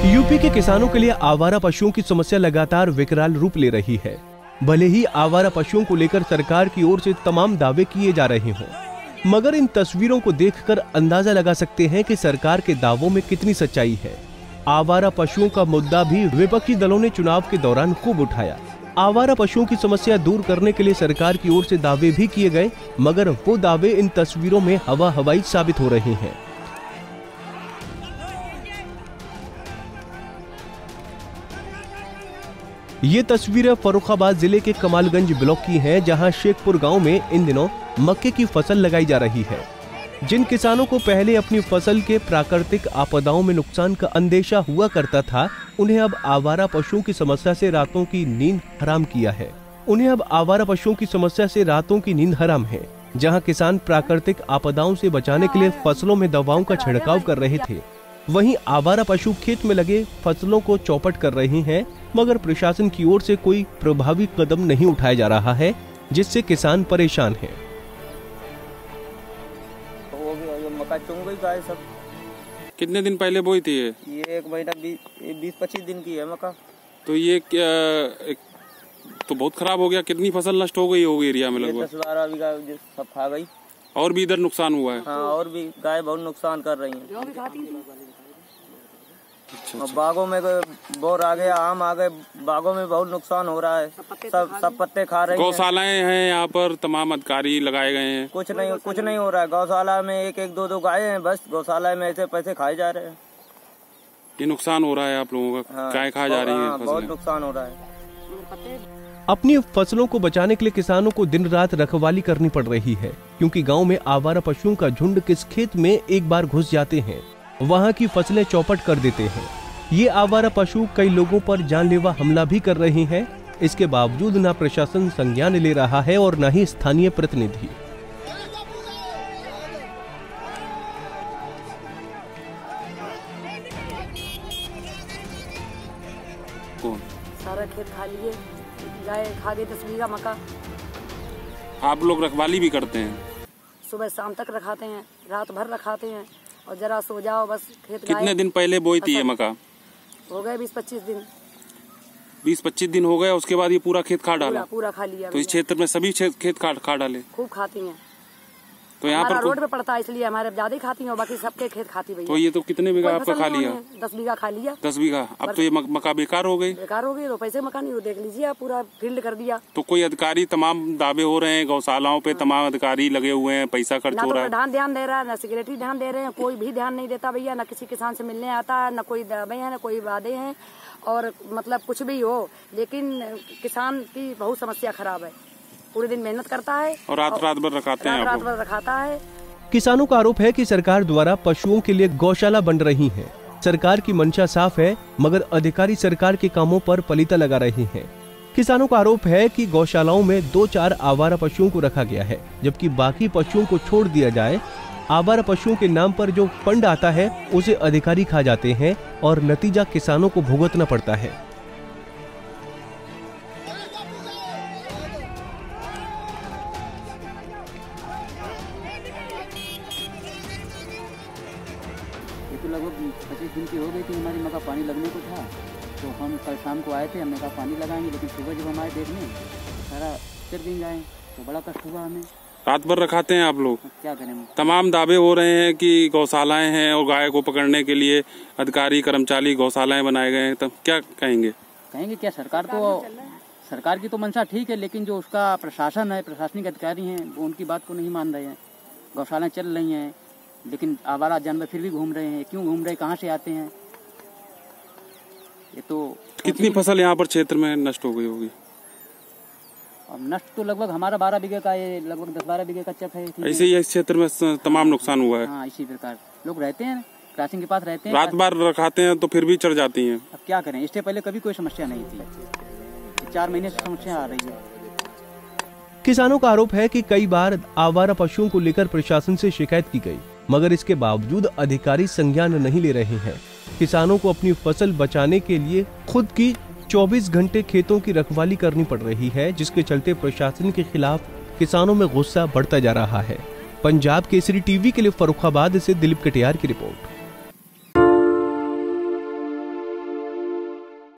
UP के किसानों के लिए आवारा पशुओं की समस्या लगातार विकराल रूप ले रही है। भले ही आवारा पशुओं को लेकर सरकार की ओर से तमाम दावे किए जा रहे हों, मगर इन तस्वीरों को देखकर अंदाजा लगा सकते हैं कि सरकार के दावों में कितनी सच्चाई है। आवारा पशुओं का मुद्दा भी विपक्षी दलों ने चुनाव के दौरान खूब उठाया। आवारा पशुओं की समस्या दूर करने के लिए सरकार की ओर से दावे भी किए गए, मगर वो दावे इन तस्वीरों में हवा हवाई साबित हो रहे हैं। ये तस्वीरें फर्रुखाबाद जिले के कमालगंज ब्लॉक की हैं, जहां शेखपुर गांव में इन दिनों मक्के की फसल लगाई जा रही है। जिन किसानों को पहले अपनी फसल के प्राकृतिक आपदाओं में नुकसान का अंदेशा हुआ करता था, उन्हें अब आवारा पशुओं की समस्या से रातों की नींद हराम किया है। उन्हें अब आवारा पशुओं की समस्या से रातों की नींद हराम है। जहां किसान प्राकृतिक आपदाओं से बचाने के लिए फसलों में दवाओं का छिड़काव कर रहे थे, वहीं आवारा पशु खेत में लगे फसलों को चौपट कर रहे हैं, मगर प्रशासन की ओर से कोई प्रभावी कदम नहीं उठाया जा रहा है, जिससे किसान परेशान हैं। मक्का चुंग गई गाय सब। कितने दिन पहले बोई थी ये 1 महीना 20-25 दिन की है मक्का। तो ये तो बहुत खराब हो गया। कितनी फसल नष्ट हो गई होगी एरिया में? लगभग 10-12 बीघा सब खा गई। और भी इधर नुकसान हुआ है? हाँ, और भी गाय बहुत नुकसान कर रही है। अच्छा। बागों में बोर आ गया, आम आ गए, बागों में बहुत नुकसान हो रहा है। सब पत्ते खा रहे हैं। गौशालाएं हैं यहाँ पर, तमाम अधिकारी लगाए गए हैं। कुछ नहीं हो रहा है। गौशाला में 1-1, 2-2 गाय हैं, बस गौशाला में ऐसे पैसे खाए जा रहे हैं। ये नुकसान हो रहा है आप लोगों का? गाय खा जा रही है, बहुत नुकसान हो रहा है। अपनी फसलों को बचाने के लिए किसानों को दिन रात रखवाली करनी पड़ रही है, क्योंकि गांव में आवारा पशुओं का झुंड किस खेत में एक बार घुस जाते हैं, वहां की फसलें चौपट कर देते हैं। ये आवारा पशु कई लोगों पर जानलेवा हमला भी कर रहे हैं। इसके बावजूद न प्रशासन संज्ञान ले रहा है और न ही स्थानीय प्रतिनिधि। सारा खेत खा लिए, गाय खा गई 10 बीघा मक्का। आप लोग रखवाली भी करते हैं? सुबह शाम तक रखाते हैं, रात भर रखाते हैं, और जरा सो जाओ बस। खेत कितने दिन पहले बोई थी ये मक्का? हो गए 20-25 दिन। 20-25 दिन हो गए, उसके बाद ये पूरा खेत खा डाला? पूरा खा लिया। तो इस क्षेत्र में सभी खेत खा डाले? खूब खाती हैं। तो यहाँ पर रोड पे पड़ता है, इसलिए हमारे ज्यादा खाती हैं, बाकी सबके खेत खाती भैया। तो ये तो कितने बीघा आपका खा लिया? 10 बीघा खा लिया। 10 बीघा। अब तो ये मक्का बेकार हो गई? बेकार हो गई, तो पैसे मक्का नहीं हो, देख लीजिए आप, पूरा फील्ड कर दिया। तो कोई अधिकारी, तमाम दावे हो रहे हैं गौशालाओं पे, तमाम अधिकारी लगे हुए हैं, पैसा खर्च हो रहा है। ध्यान दे रहा है, न सेक्रेटरी ध्यान दे रहे हैं, कोई भी ध्यान नहीं देता भैया। न किसी किसान से मिलने आता है, न कोई दावे है, न कोई वादे हैं, और मतलब कुछ भी हो, लेकिन किसान की बहुत समस्या खराब है। पूरे दिन मेहनत करता है और रात भर रखाते हैं। रात भर रखाता है। किसानों का आरोप है कि सरकार द्वारा पशुओं के लिए गौशाला बन रही है। सरकार की मंशा साफ है, मगर अधिकारी सरकार के कामों पर पलीता लगा रहे हैं। किसानों का आरोप है कि गौशालाओं में 2-4 आवारा पशुओं को रखा गया है, जबकि बाकी पशुओं को छोड़ दिया जाए। आवारा पशुओं के नाम पर जो फंड आता है, उसे अधिकारी खा जाते हैं और नतीजा किसानों को भुगतना पड़ता है। तो लगभग 25 दिन की हो गई थी हमारी मक्का, पानी लगने को था। तो हम कल शाम को आए थे, हमने कहा पानी लगाएंगे, लेकिन सुबह जब हम आए देखने सारा चर दिन गए, तो बड़ा कष्ट हुआ हमें। रात भर रखाते हैं आप लोग? क्या करें। तमाम दावे हो रहे हैं कि गौशालाएं हैं और गाय को पकड़ने के लिए अधिकारी कर्मचारी गौशालाएं बनाए गए हैं, तब क्या कहेंगे? क्या, सरकार की तो मंशा ठीक है, लेकिन जो उसका प्रशासन है, प्रशासनिक अधिकारी हैं, वो उनकी बात को नहीं मान रहे हैं। गौशालाएं चल रही हैं, लेकिन आवारा जानवर फिर भी घूम रहे हैं। क्यों घूम रहे, कहाँ से आते हैं? ये तो कितनी फसल यहाँ पर क्षेत्र में नष्ट हो गई होगी? अब नष्ट तो लगभग हमारा 12 बीघे का, ये लगभग 10-12 बीघे का चक है। ऐसे ही इस क्षेत्र में तमाम नुकसान हुआ है। हाँ, इसी प्रकार लोग रहते हैं, क्रॉसिंग के पास रहते हैं, रात भर रखाते हैं, तो फिर भी चढ़ जाती हैं। अब क्या करें, इससे पहले कभी कोई समस्या नहीं थी, 4 महीने से समस्या आ रही है। किसानों का आरोप है कि कई बार आवारा पशुओं को लेकर प्रशासन से शिकायत की गई, मगर इसके बावजूद अधिकारी संज्ञान नहीं ले रहे हैं। किसानों को अपनी फसल बचाने के लिए खुद की 24 घंटे खेतों की रखवाली करनी पड़ रही है, जिसके चलते प्रशासन के खिलाफ किसानों में गुस्सा बढ़ता जा रहा है। पंजाब केसरी टीवी के लिए फर्रुखाबाद से दिलीप कटियार की रिपोर्ट।